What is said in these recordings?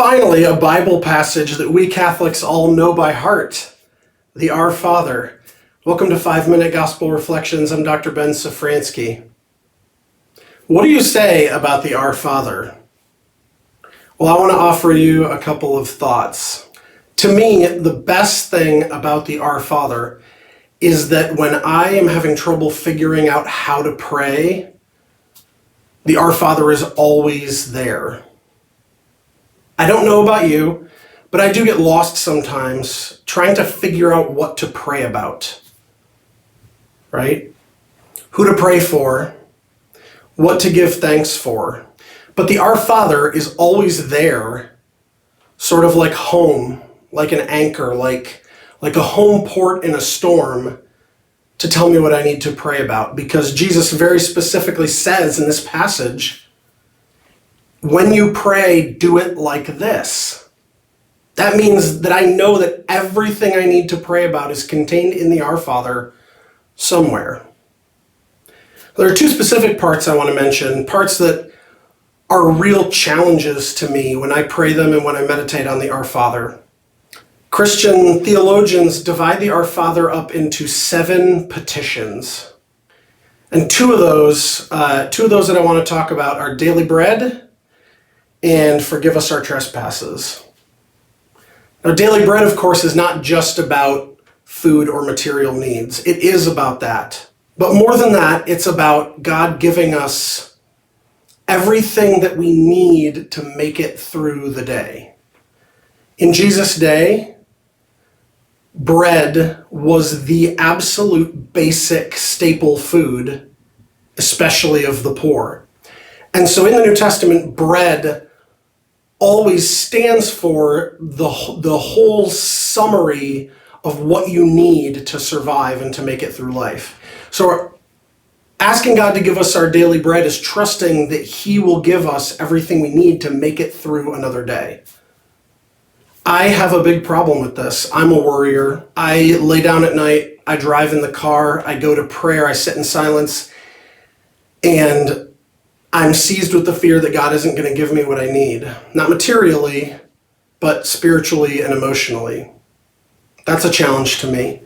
Finally, a Bible passage that we Catholics all know by heart, the Our Father. Welcome to 5-Minute Gospel Reflections. I'm Dr. Ben Safransky. What do you say about the Our Father? Well, I want to offer you a couple of thoughts. To me, the best thing about the Our Father is that when I am having trouble figuring out how to pray, the Our Father is always there. I don't know about you, but I do get lost sometimes trying to figure out what to pray about, right? Who to pray for, what to give thanks for. But the Our Father is always there, sort of like home, like an anchor, like a home port in a storm to tell me what I need to pray about. Because Jesus very specifically says in this passage, when you pray, do it like this. That means that I know that everything I need to pray about is contained in the Our Father somewhere. There are two specific parts I want to mention, parts that are real challenges to me when I pray them and when I meditate on the Our Father. Christian theologians divide the Our Father up into 7 petitions. And two of those that I want to talk about are daily bread and forgive us our trespasses. Now, daily bread, of course, is not just about food or material needs. It is about that. But more than that, it's about God giving us everything that we need to make it through the day. In Jesus' day, bread was the absolute basic staple food, especially of the poor. And so in the New Testament, bread always stands for the whole summary of what you need to survive and to make it through life. So asking God to give us our daily bread is trusting that He will give us everything we need to make it through another day. I have a big problem with this. I'm a worrier. I lay down at night, I drive in the car, I go to prayer, I sit in silence, and I'm seized with the fear that God isn't going to give me what I need. Not materially, but spiritually and emotionally. That's a challenge to me.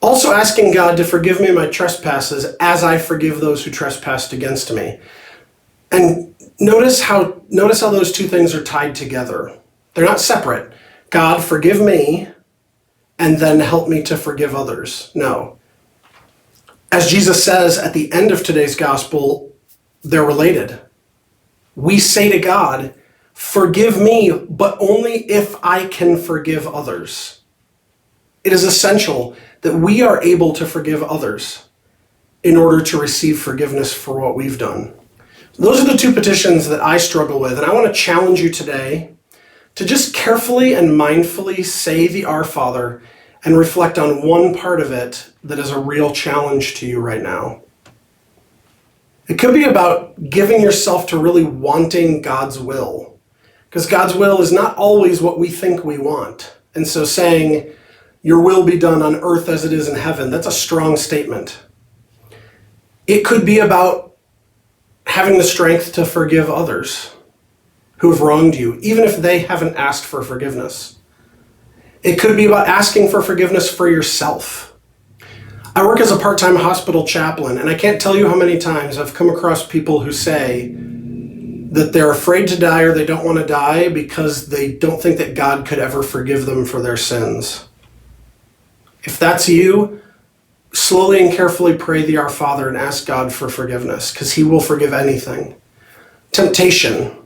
Also asking God to forgive me my trespasses as I forgive those who trespassed against me. And notice how those two things are tied together. They're not separate. God, forgive me, and then help me to forgive others. No. As Jesus says at the end of today's gospel, they're related. We say to God, forgive me, but only if I can forgive others. It is essential that we are able to forgive others in order to receive forgiveness for what we've done. Those are the two petitions that I struggle with, and I want to challenge you today to just carefully and mindfully say the Our Father and reflect on one part of it that is a real challenge to you right now. It could be about giving yourself to really wanting God's will, because God's will is not always what we think we want. And so saying, your will be done on earth as it is in heaven, that's a strong statement. It could be about having the strength to forgive others who have wronged you, even if they haven't asked for forgiveness. It could be about asking for forgiveness for yourself. I work as a part-time hospital chaplain, and I can't tell you how many times I've come across people who say that they're afraid to die or they don't want to die because they don't think that God could ever forgive them for their sins. If that's you, slowly and carefully pray the Our Father and ask God for forgiveness, because He will forgive anything. Temptation.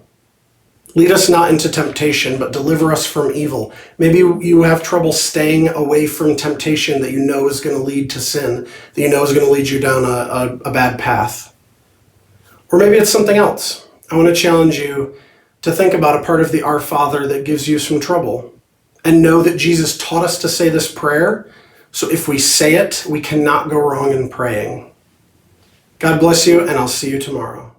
Lead us not into temptation, but deliver us from evil. Maybe you have trouble staying away from temptation that you know is going to lead to sin, that you know is going to lead you down a bad path. Or maybe it's something else. I want to challenge you to think about a part of the Our Father that gives you some trouble, and know that Jesus taught us to say this prayer, so if we say it, we cannot go wrong in praying. God bless you, and I'll see you tomorrow.